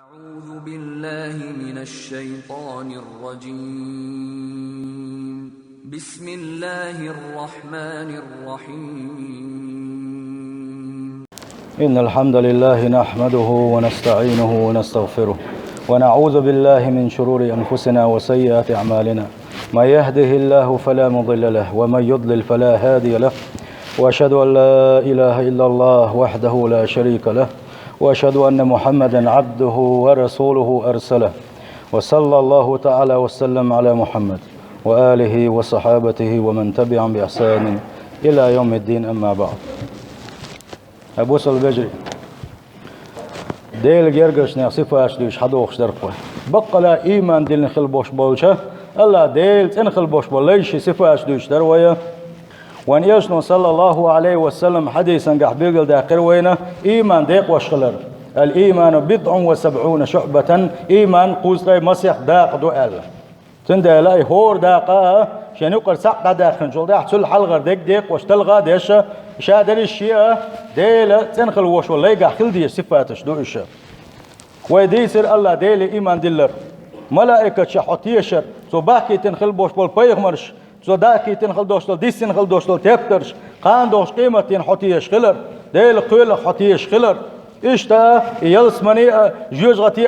أعوذ بالله من الشيطان الرجيم. بسم الله الرحمن الرحيم. إن الحمد لله نحمده ونستعينه ونستغفره ونعوذ بالله من شرور أنفسنا وسيئات أعمالنا. من يهده الله فلا مضل له ومن يضلل فلا هادي له، وأشهد أن لا إله إلا الله وحده لا شريك له، وأشهد أن محمدا عبده ورسوله أرسله، وصلى الله تعالى وسلم على محمد وآله وصحابته ومن تبعهم بإحسان إلى يوم الدين. أما بعد. أبو سل بجري ديل جرجش نصفاش ديش حدوخش درقه بقى لا إيمان ديل نخل بوش بولشه الله ديل تنخل بوش بوليش صفاش ديش درويه. وان يشنو صلى الله عليه وسلم حديثا قح بيقل داقر وينه إيمان ديق وشخلر الإيمان 70 شعبة. إيمان قوزغي مسيح داق دوال تنده لاي هور داقا شان يقر ساق داخن شول داح تل حلغر ديق واشتلغا ديش شادر الشيء ديل تنخل وش والله قح خل دي صفاتش دو إشا ويديسر الله ديل إيمان دلر ملائكة شحطيشر سو باكي تنخل بوش بول بيغمرش سو داكي تنخل دوشتل ديس تنخل دوشتل تبترش قان دوش قيمة تنحطيش خلر ديل قيل حطيش خلر إشتا يلسمني جوج غتي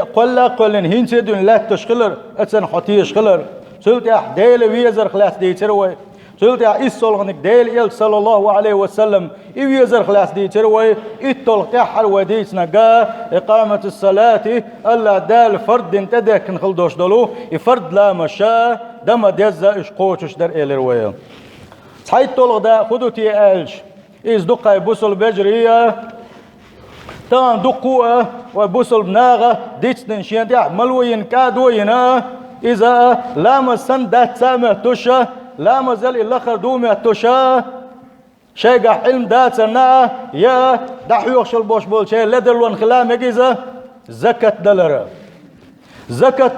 قلن هينسدون لا تشخلر اتسن حطيش خلر سلت ديل ويزر خلاص دي تروي سلت إسولغنك ديل يل صلى الله عليه وسلم ويزر خلاص دي تروي إتول قحر وديسنا قا إقامة الصلاة الله دال فرد تدك نخل دوش دلو فرد لا مشا دم ديزا إش قوتش در إلروي صحيت طلق دا خدوتي ألش إز دقا يبوسل بجرية تان دقوة وبوسل بناغة ديتسن شين دي ملوين كادوين إذا لامس سن دات سامة توشا لامس زل الأخر دومة توشا شيء علم دات سنا يا دحيوخ شل بول شيء لدلون خلام يجيزة زكاة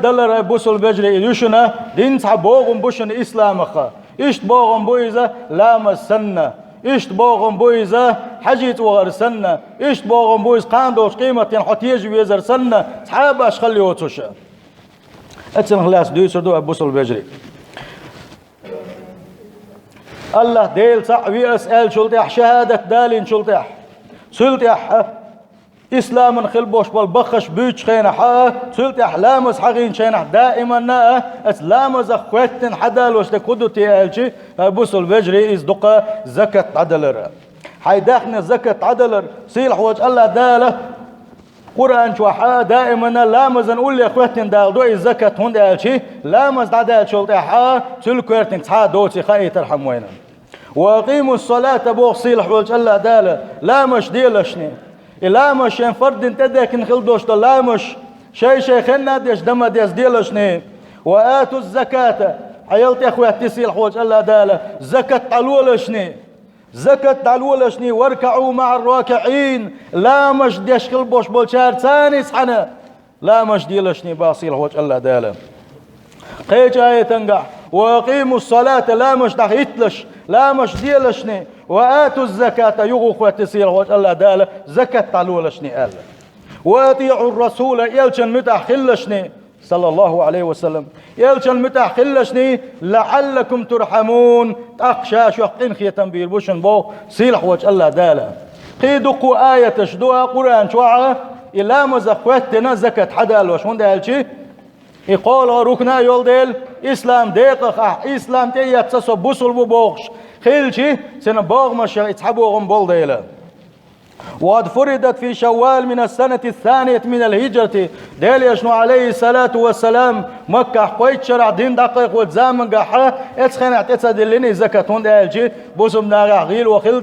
دلر بوسل بجري يشنا دين صحبوغم بوشن إسلامخا إشت بوغم بويزة لامس سنة إشت بوغم بويزة حجيت وغر سنة إشت بوغم بويز قاندوش قيمة ينحطيج ويزر سنة صحاباش خلي وتوشا اتسن خلاص دويسر دو بوسل بجري الله ديل صعبي أسأل شلتح شهادة دالين شلتح سلتح إسلام خلبوش بالبخش بيتش خينا حا سلتح لامس حقين شينح دائما نا أسلامز أخواتن حدالوش دكودو تيالشي بوصل بجري إز دقا زكاة عدلر حيداخن زكاة عدلر سيلح وجه الله داله قرآن شوحا دائما لامز نقول لي أخواتن دال دو إز زكاة هون دالشي لامز دال شلتحا سلكويرتن تحا دوتي خاي ترحم وينا وقيموا الصلاة بوغ سيلح وجه الله داله لامش ديلشني لامش فرد تدك نخل دوشت لامش شيء خلنا ديش دم ديش ديلشني وآتوا الزكاة حيلت يا أخوة تسيل حوج الله داله زكاة علولشني واركعوا مع الراكعين لامش ديش خل بوش بولشار ثاني سحنا لامش ديلشني باصيل حوج الله داله قيج آية تنقع وقيموا الصلاة لامش تحيتلش لامش ديلشني وآتوا الزكاة يغو خوات تسير وجه الله داله زكاة تعلولشني قال وأطيعوا الرسول يلشن متأخلشني صلى الله عليه وسلم يلشن متأخلشني لعلكم ترحمون تأخشاش يحقين خيتن بيربوشن بو سيلح وجه الله داله قيدقوا آية تشدوها قرآن شوعة إلا مزخواتنا زكاة حدال وشون دالشي يقول ركنا يول ديل إسلام دقيق إسلام تيات سسو بوصل بوغش خيلشي سنة بوغ مشا يتحبوغم بول ديلا وقد فردت في شوال من السنة الثانية من الهجرة ديل يشنو عليه الصلاة والسلام مكة حقويت شرع دين دقيق والزامن قحا اتخين اعتسد الليني زكاة هون ديلشي بوسم ناغا غيل وخيل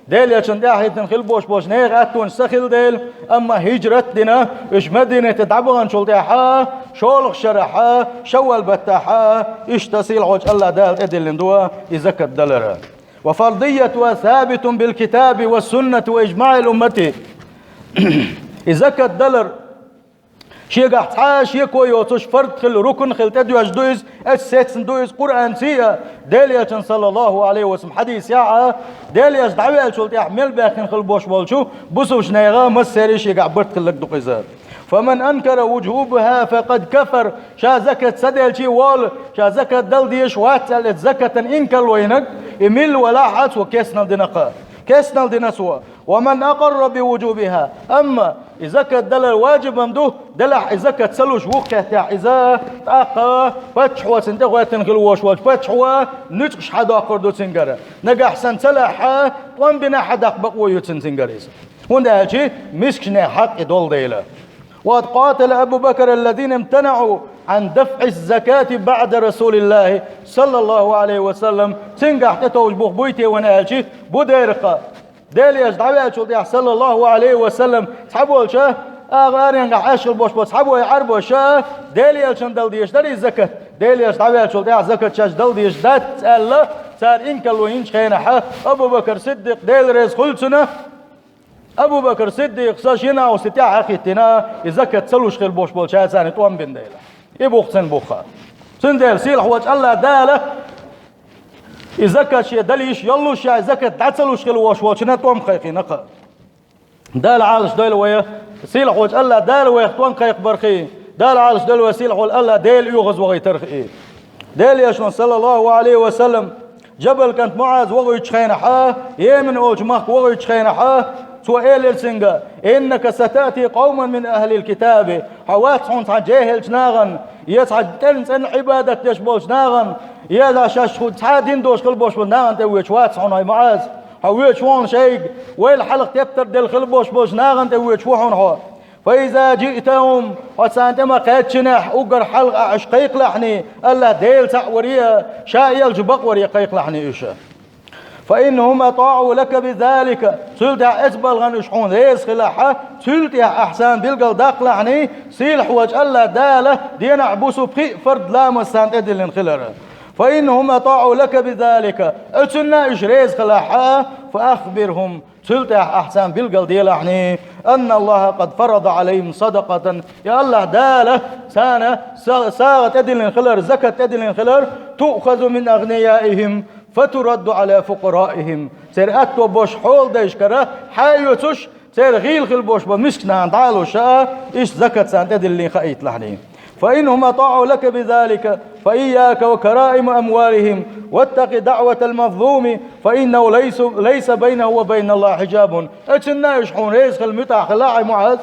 ديل يشن داحيتن خيل بوش نيغ اتون سخيل ديل اما هجرت دينا اش مدينة تدعبغن شلتاحا شولغ شرحا شوال بتاحا اش تسيل عوج الله دال ادل دوا يزكى الدلر وفرضية ثابت بالكتاب والسنة واجماع الامة يزكى الدلر شيء قحتها شيء كويوتش فرد خل ركن خل تدو أجدوز أساتن دوز قرآن سيا داليا صلى الله عليه وسلم حديث يا داليا دعوة شلت يحمل باخن خل بوش بولشو بوسوش نيغا مسيري شيء قعبرت خلك دقيزات فمن أنكر وجوبها فقد كفر. شا زكاة سدل شي وال شا زكاة دل ديش واتل زكاة إنكر وينك إميل ولا حد وكيسنا دينقا كيسنا دينسوا. ومن أقر بوجوبها أما إذا كان دل الواجب ممدوه دلح إذا كان سلوش وقته إذا تأقى فتحوا سنتقوا تنخلوش واج فتحوا نتقش حدا أقردو تنقر نجح سنتلح وان بنا حدا بقوا يتنقريز ونده شيء مسكنا حق دول ديله. وقد قاتل أبو بكر الذين امتنعوا عن دفع الزكاة بعد رسول الله صلى الله عليه وسلم تنقح تتوج بويتي ونالشي بوديرقة دالي أجدعوات شلطيح صلى الله عليه وسلم تحبوا الشاه أغار ينقح عشر بوش بوش تحبوا يعربوا الشاه دالي الشان دل ديش دالي الزكاة دالي أجدعوات شلطيح زكاة شاش دل ديش دات ألا سار إنك الوينش خينحا أبو بكر صدق دال ريز خلصنا أبو بكر صديق ساشينا وستيا حقيتنا إذا كتسلوش خير بوش بول شاهد ثاني توان بن ديلا يبوخ سن بوخا سن ديل سيلح وجه الله داله إذا كتش دليش يلوش إذا كتسلوش خير وش وشنا توان خيقي نقا دال عالش ديل ويا سيلح وجه الله دال ويا توان خيق برخي دال عالش ديل ويا سيلح الله ديل يغز وغي ترخي ديل يشون صلى الله عليه وسلم جبل كانت معاذ وغي تشخينحا يمن أوج مخ وغي تشخينحا سؤال السنجا إنك ستأتي قوما من أهل الكتاب حوات حونت جاهل جناغن يسعد تنسن عبادة يشبول جناغن يدا شاشخود تحادين دوش قلبوش بناغن تويش وات حون هاي معاذ حويش وان شيء والحلق تبتر دل خلبوش بوش ناغن تويش وحون هو. فإذا جئتهم وسانتما قيد شنح أقر حلق عشقيق لحني الله ديل تعوريا شايل جبق وريا قيق لحني إيشا فإنهم أطاعوا لك بذلك سلطة أسبل غنشحون ريس خلاحة سلطة أحسان بلقل داق لحني سيلح وجه الله دالة دين عبوسو بخي فرد لا مسان أدل خلره فإنهم أطاعوا لك بذلك أتنا إش ريس خلاحة فأخبرهم سلطة أحسان بلقل دي لحني أن الله قد فرض عليهم صدقة يا الله دالة سانة ساغة أدل خلر زكاة أدل خلر تؤخذ من أغنيائهم فترد على فقرائهم سير أتو بوش حول دايش كرا حايوتوش سير غيل خل بوش بمسكنا عند عالو شاء إيش زكاة سانتد اللي خايت لحني فإنهم أطاعوا لك بذلك فإياك وكرائم أموالهم واتق دعوة المظلوم فإنه ليس بينه وبين الله حجاب أتنا يشحون ريز خل متاح خلاعي معاذ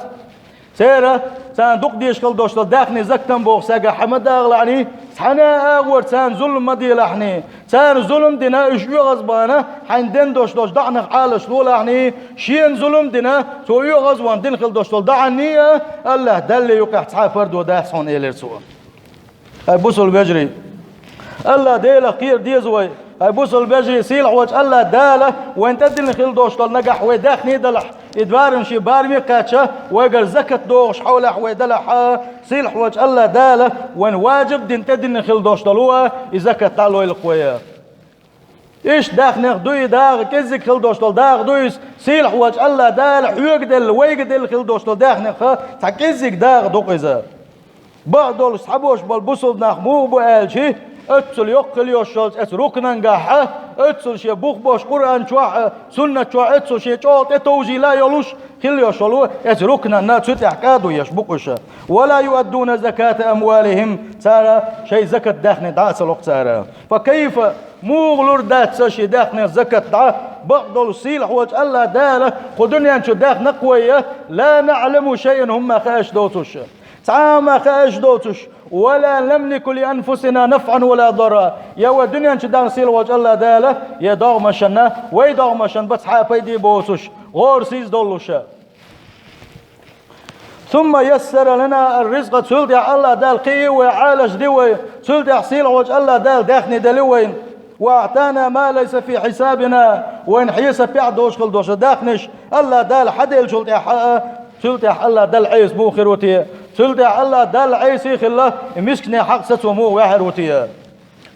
سيرة سان دوق ديش خل دوش داخني زكتن بوخ ساقا حمد أغلعني حنا أغور سان ظلم مدي لحني سان ظلم دينا إشيو غزبانا حين دين دوش دعنا حالش لو لحني شين ظلم دينا سويو غزبان دين خل دوش دعني الله دل يقع تحا فرد وداحسون إلير سوا هاي بوصل بجري الله ديلا قير ديزوي هاي بوصل بجري سيلح وجه الله داله وين تدل خل دوش نجح وداخني دلح إدبارن شي بارمي قاتشة ويقر زكاة دوش حولح ويدلح سيلح وجه الله داله وين واجب دين تدن خل دوش دلوه إزكاة تعلو القوية إيش داخني دوي داغ كزك خل دوش دل داغ دويس سيلح وجه الله داله ويقدل ويقدل خل دوش دل داخني تكزك داغ دوقيزة بعض الصحابوش بالبوصل نخمو بقال شي اتسل يقل يوشلز اتركنا نجاحه اتسل شي بوخ باش قرآن شوح سنة شوح اتسل شي شوط اتوزي لا يلوش خل يوشلوه اتركنا الناس تحكادوا يشبقش ولا يؤدون زكاة أموالهم سارة شيء زكاة داخل دعاء الوقت سارة فكيف مغلور دات شي داخل زكاة دعاء بعض الصيلح وجه الله داله خدني أنشو داخل نقوية لا نعلم شيئا هم خاش دوتش تعام خاش دوتش ولا نملك لأنفسنا نفعا ولا ضرا يا ودنيا انشدان سيل وجه الله داله يا داغمشنا وي داغمشن بس حابيدي بوسش غور سيز دولوشا ثم يسر لنا الرزق سلطة الله دال قي وعالج دوي سلطة سيل وجه الله دال داخني دلوين واعطانا ما ليس في حسابنا وين حيس بيع دوش خل دوش داخنش الله دال حدل سلطة الله دال عيس بو خيروتي سلطة الله دال عيسي خلا مسكنا حق ستومو وحروتي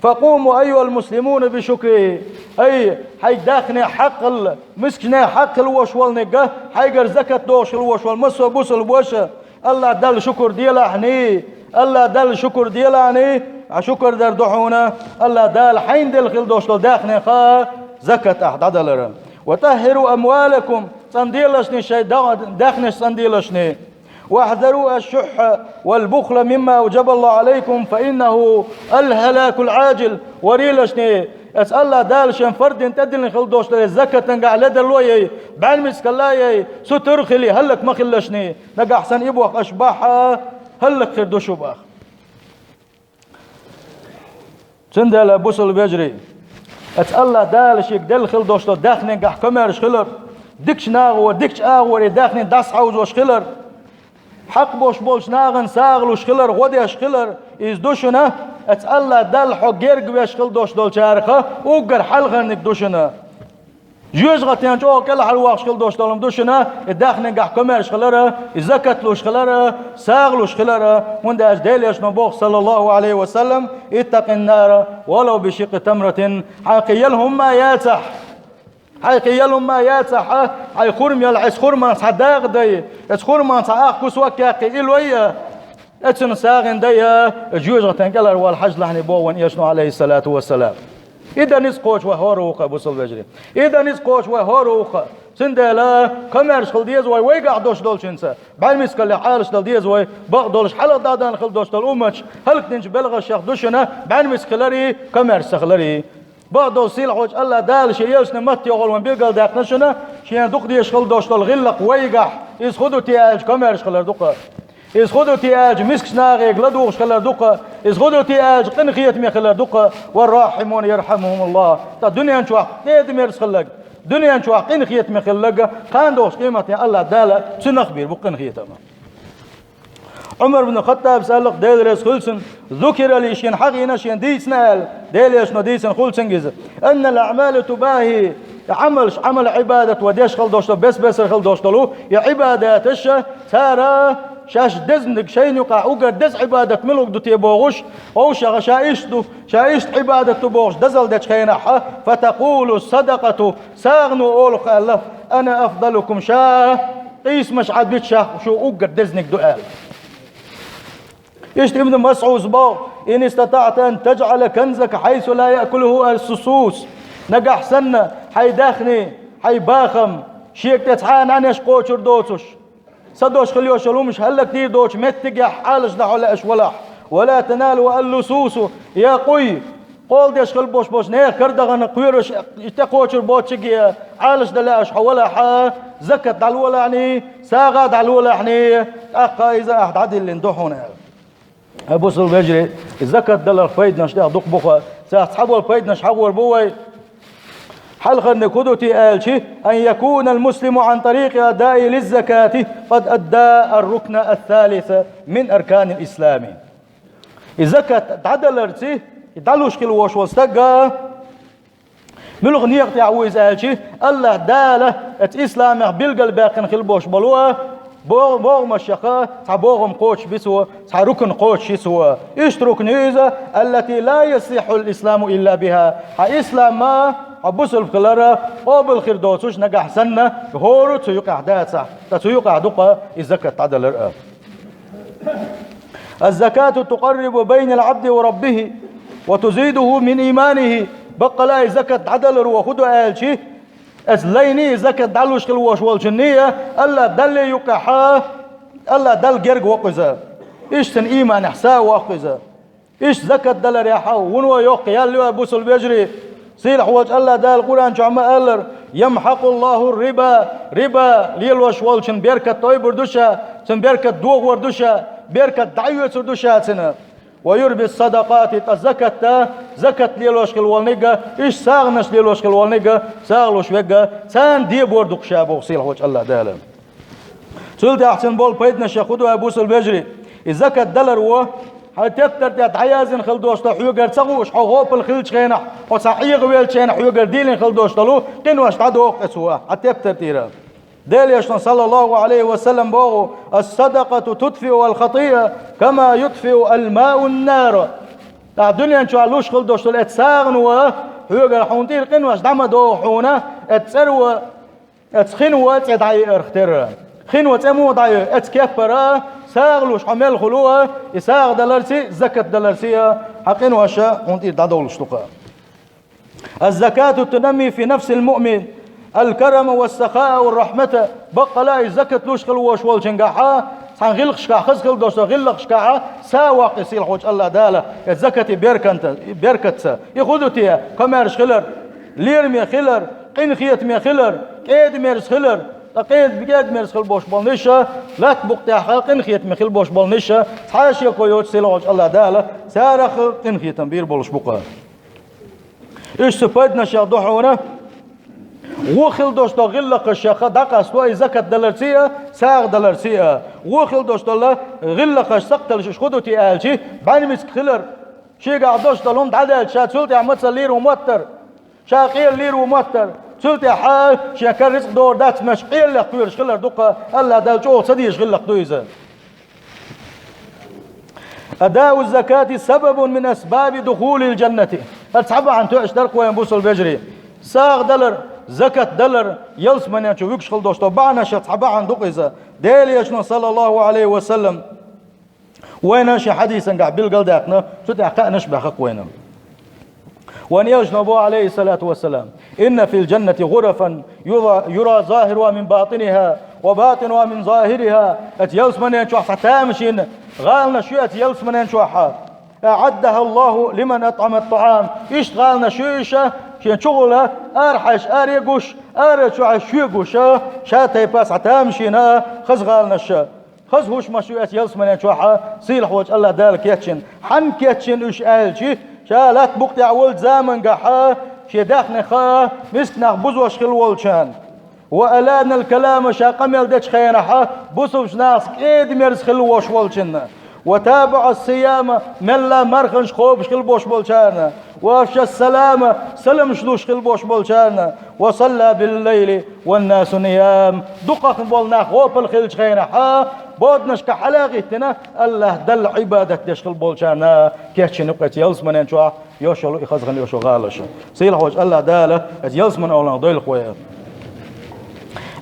فقوموا أيها المسلمون بشكره أي حي داخنا حق مسكنا حق الوشوال نجاه حيقر زكاة دوش الوشوال مسوا بوس الوشة الله دال شكر ديلعني الله دال شكر ديلعني شكر دردحونا الله دال حين دل خل دوش داخنا خا زكاة أحد عدلرا وطهروا أموالكم صنديلشني شيء داخنش صنديلشني واحذروا الشح والبخل مما أوجب الله عليكم فإنه الهلاك العاجل. وريلشني أسأل دالشن فرد تدلن خل دوش الزكاة تنقع لدر لوي بعلم سكلاي سترخلي هلك ما خلشني نقع أحسن إبوخ أشباحها هلك خير دوشو باخ سندل بوصل بيجري أسأل دالشك دل خل دوش داخل نقع كمرش خلر ديكش ناغو ديكش آغوري داخل داس حوز وش خلر حق بوش بولش ناغن ساغلوش خلر غوديش خلر إز دوشنا أتألا دل حقيرق بيشخل دوش دول شارخة وقر حلغنك دوشنا جوز غتيان جو كل حلواق شخل دوش دولم دوشنا الداخل قح كمرش خلره الزكاتلوش خلره ساغلوش خلره وند أجداليش نبوخ صلى الله عليه وسلم اتق النار ولو بشق تمرة حقيلهم ما ياتح حيقيلهم ما ياتح حي خرم يلعس خرمان صداق دي اس خرمان صاق كسوك ياقي إلوية اتسن ساغن دي جوز غتيان كلر والحج لحني بوون يشنو عليه الصلاة والسلام إذا نسقوش وهاروقة بوصل بجري إذا نسقوش وهاروقة سندلا كمرش خل ديز وي ويقع دوش دولش انسا بعلميس كل حالش دل ديز وي بقدولش حلق دادان خل دوش دل أمش هلك تنج بلغ الشيخ دوشنا بعلميس خلري كمرش سخلري بقدول سيلحوش الله دالش يلسنا مت يغول من بيقل داك نشنا شيان دوق ديش خل دوش دل غلق ويقع إز خدو تياج كمرش خلر دوقة إز خدو تياج مسكش ناغي قلدوغش خلر دوقة إز خدو تياج قنخيت مي خلر دوقة والراحمون يرحمهم الله تا دنيا نشوح نيد ميرس خلق دنيا نشوح قنخيت مي خلق قاندوش قيمة الله دالة سنخبير بقنخيت أما عمر بن الخطاب سألق ديلرس خلصن ذكر لي شين حقينا شين ديسنال ديليش نديسن خلصن جز أن الأعمال تباهي عمل عبادة وديش خل دوشتو بس خل دوشتلو يا عباداتش ترى شاش دزنك شين يقع أوجر دز عبادة ملوك دو تيبوغش أو شايشت عبادة تبوغش دزل دش خينحة فتقول الصدقة ساغنو أولخ الله أنا أفضلكم شاه قيس مش عاد بيتشاه شو أوجر دزنك دؤال يشتي ابن مسعود باو إن استطعت أن تجعل كنزك حيث لا يأكله السوس نجح سنة حي داخني حي باخم شيك تتحان عن يشقوشر دوتش صدوش خليوش لومش هلا كتير دوش متجح حالش دعولا اشولح ولا تنالوا اللصوص يا قوي قول ديش خل بوش نه كردغن قيرش يتقوشر بوتشجي حالش دلاش حولا حا زكت دعولا يعني ساغا دعولا يعني اقا اذا احد عدل اللي ندوحونا ابو سل بجري الزكاه دلر فايد نشدا دق بخا ساصحابوا الفايد نشحور بوي حلقا نكدتي آلشي أن يكون المسلم عن طريق أداء للزكاة قد أدى الركن الثالث من أركان الإسلام الزكاة تعدل ارتي يدعلوش كل وش واستقى ملغ نيق تعويز آلشي الله داله الإسلام بلغ الباقن خلبوش بلوه بوغم الشقاء تعبوغم قوش بسوا تعركن قوش سوا إيش ركن إذا التي لا يصح الإسلام إلا بها إسلام ما عبوس الخلارة قبل خير دوتوش نجح سنة هورو تسيق أحداثه تسيق أحدقة الزكاة تعدل الرأى الزكاة تقرب بين العبد وربه وتزيده من إيمانه بقى لا زكاة عدل وخدوا آل شيء أزليني زكاة دلوش كلوش والجنية ألا دل يقحا ألا دل جرج وقزا إيش تن إيمان إحساء وقزا إيش زكاة دل ريحا ونو يقي يلي أبوس البجري سيلح وجه الله دال القرآن جمع ألر يمحق الله الربا ربا ليلوش والشن بيركة طيب وردوشا سن بيركة دوغ وردوشا بيركة دعيوة وردوشا سنة ويربي الصدقات الزكاة زكاة ليلوش كالوالنيقة إيش ساغنش ليلوش كالوالنيقة ساغلوش ويقة سان ديب وردوك شابو سيلح وجه الله دال سلت أحسن بول بيدنا شاخدوا أبوس البجري الزكاة دلر هو هتفتر تتعيازن خلدوش تحيوغر تسغوش حغوب الخلج خينح وصحيغ ويلشين حيوغر ديلين خلدوش تلو قنوش تعدوق اسوا هتفتر تيرا ديل يشن صلى الله عليه وسلم بوغو الصدقة تطفئ الخطيئة كما يطفئ الماء النار تاع الدنيا نشو علوش خلدوش تلو اتساغنوا حيوغر حونتير قنوش دعمدو حونا اتسروا اتسخنوا اتدعي ارختر خنوة تمو ضعي اتكفر ساغلوش حمل خلوه يساغ دلرسي زكاة دلرسية حقين واشا ونطير دادولش تقا الزكاة تنمي في نفس المؤمن الكرم والسخاء والرحمة بقى لا الزكاة لوش خلوش والجنقاحا غلقشكا خزخل دوشتا غلقشكا ساواق يسيل خوش الله دالا الزكاة بيركتسا يخذوتيا كمارش خلر ليرمي خلر قين خيت مي خلر قيد ميرس خلر قيد بقيد ميرس خل بوش بالنشا لا تبقى قين خيت مي خل بوش بالنشا حاشي كويوت سيل خوش الله دالا سارخ قين خيت بير بولش بقى ايش سفدنا شا ضحونا وخل دوشتا غلق الشيخ دقا سواء زكاة دلرسية ساغ دلرسية وخل دوشتا الله غلق السقتل شخدوتي آلشي بعني مسك خلر شي قاعد دوشتا لهم تعدل شا تسولتي عمتسا لير وموتر شا قيل لير وموتر تسولتي حال شا كان رزق دور دات مش قيل لك قيرش خلر دقا الله دالشو صديش غلق دويزا أداء الزكاة سبب من أسباب دخول الجنة أتصحب عن توعش درق وينبوس البجري ساغ دلر زكاة دلر يلس من ينشو يكش خل دوشتو بعنا شتصحب عن دقيزة ديل يشنو صلى الله عليه وسلم وين شي حديثا قاع بالقل داقنا ستحقق نشبه خق وينم وان يجنبوا عليه الصلاة والسلام إن في الجنة غرفا يرى ظاهرها من باطنها وباطنها من ظاهرها أتيلس من ينشو فتامشين غالنا شو أتيلس من ينشو أعدها الله لمن أطعم الطعام إيش غالنا شويشة شين شغلة أرحش أريقوش أرشو شويقوش شاتي باس عتامشينا خز غالنا الشا خز هوش مشويات يلس من ينشوحا سيل حوج الله دالك يتشن حن كيتشن إيش آلشي شالات بقطع ولد زامن قحا شي داخن خا مسكنا بزوش خل ولشان وألان الكلام شا قميل ديش خينحا بوسوش ناس كيد ميرز خل وش ولشن وتابع الصيام من لا مرخنش خوبش خل بوش بولشانا وافشى السلام سلم شلوش خل بوش بولشانا وصلى بالليل والناس نيام دقق بولنا خوب الخلش خينحا بودنش كحلاقتنا الله دل عبادة دش خل بولشانا كيتش نقطة يلس من ينشوا يوشلو يخزغن يوشو غالش سيل حوج الله داله يلس من أولا ضيل خويا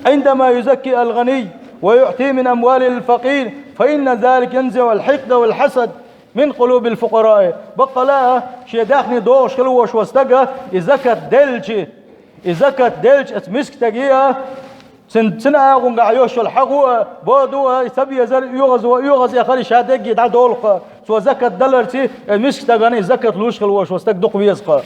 عندما يزكي الغني ويعطي من أموال الفقير فإن ذلك ينزع الحقد والحسد من قلوب الفقراء بقى لا شي داخني دوش خلوش واستقى إذا كانت دلج اتمسك تقيها سنة قنقع يوش الحقوة بودوها يثبي يزر يغز يا خلي شادق يدع دولقة سوى زكاة دلرتي مسك تقاني زكاة لوش خلوش واستق دق بيزقى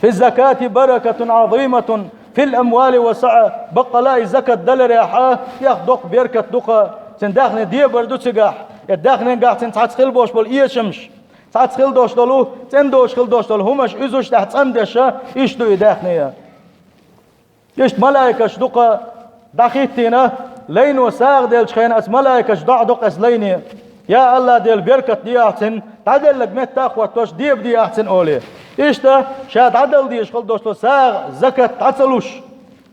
في الزكاة بركة عظيمة في الأموال وسعة بقى لا الزكاة دلر يا حا ياخدق بيركة دقة تنداخن دي بردو تسقح يداخن قاع تنتعتخل بوش بول إيه شمش تعتخل دوش دلو تندوش خل دوش دلو همش إزوش تحت أمدشة إيشتو يداخن يا إيش ملايكة شدقة دخيتنا لين وساق ديل شخين أس ملايكة شدع دق أس ليني يا الله ديل بيركة دي أحسن تعدل لك ميت تاخوة توش ديب دي أحسن أولي إيش تا شاد عدل ديش خل دوش دلو ساق زكاة تعتلوش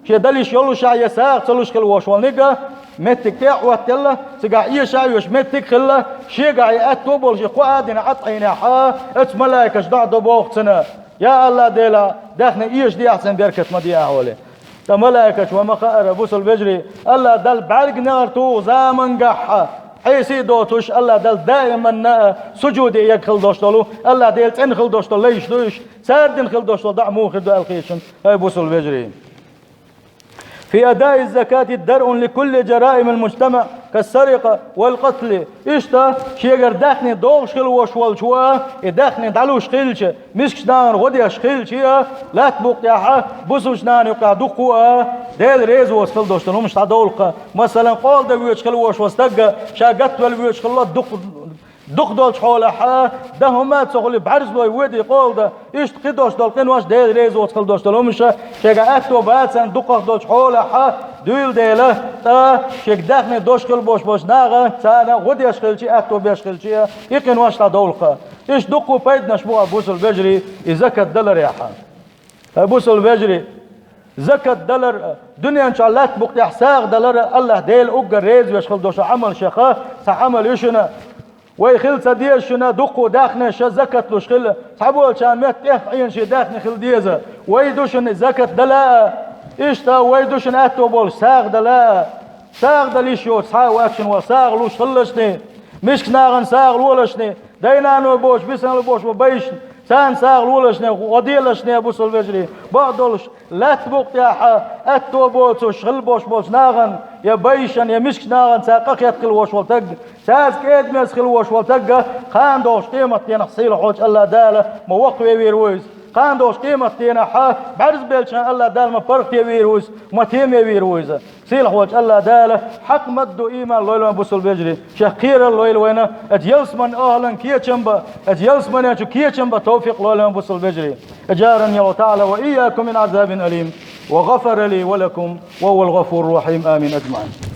شي دليش يولو شاية ساق تلوش خل وش والنقا متك تاعوة تلا سقع إيه شايوش متك خلا شي قاعي أتوبل شي قوادين عطعين حا اتس ملايكة شدع دبوختنا يا الله ديلا داخنا إيش دي أحسن بيركة ما دي أولي ملائكة وما خائر بوس البجري الله دل بعرق نارتو زامن قحة حيسي دوتوش الله دل دائما سجودي يدخل دوشتلو الله ديل تنخل دوشتلو ليش دوش ساردن خل دوشتلو دعمو خدو الخيشن هاي بوس البجري في أداء الزكاة الدرء لكل جرائم المجتمع كالسرقة والقتل إشتا شيغر داخني دوغ شخل وشوال شوا داخني دعلو شخلش مسكش نان غدي شخلش لا تبوق ياحا بوسوش نان يقع دقوا ديل ريز وسخل دوشتنو مش تعدولق مثلا قول دا ويوش خل وش وستقى شاقت والويوش خل دق دول شحول حا ده هما تسوغلي بعرز لو يودي قول ده ايش قدوش دول قنواش ديل ريز وتخل دوش دول مش شيغا اتو باتسن دق دول شحول حا دويل ديله تا شيغ داخني دوش خل بوش ناغه سانا غدي يشخلشي اتو بيشخلشي يقنواش تا دولقه ايش دقوا فايدنا شبوع بوس البجري زكاة دلر يا حا بوس البجري زكاة دلر دنيا ان شاء الله تبقى حساغ دلر الله ديل اوغر ريز ويشخل دوش عمل شيخه سعمل يشنا ويخل سديش شنا دقو داخنا شا زكاة لوش خل صحبوا شامات عين شي داخنا خل ديزا ويدوشن زكاة دلا إيشتا ويدوشن أتو بول ساغ دلا ساغ دليش يو ساغ واكشن وساغ لوش خلشني مش ناغن ساغ لولشني دينانو بوش بيسن بوش وبيش تان ساغ ولشنا وديلشنا بوصل بجري بعدولش لا تبوق يا التوبوت وشغل بوش بوش ناغن يا بيشن يا مشك ناغن ساقك يدخل وش والتق ساز كيد مسخل وش والتق خان دوش قيمة ينحصيل حوج الله داله موقف ويرويز خان دوش قيمة ينحا بعرز بيلشان الله دال ما فرق يويرويز ما تيم يويرويز سيل حوج الله داله حق مدو إيمان لويل ما بوصل بجري شخير اللويل وينا أجلس من أهلا كيه چنبا أجلس من يجو كيه چنبا توفيق لويل ما بوصل بجري أجارني الله تعالى وإياكم من عذاب أليم وغفر لي ولكم وهو الغفور الرحيم آمين أجمعين.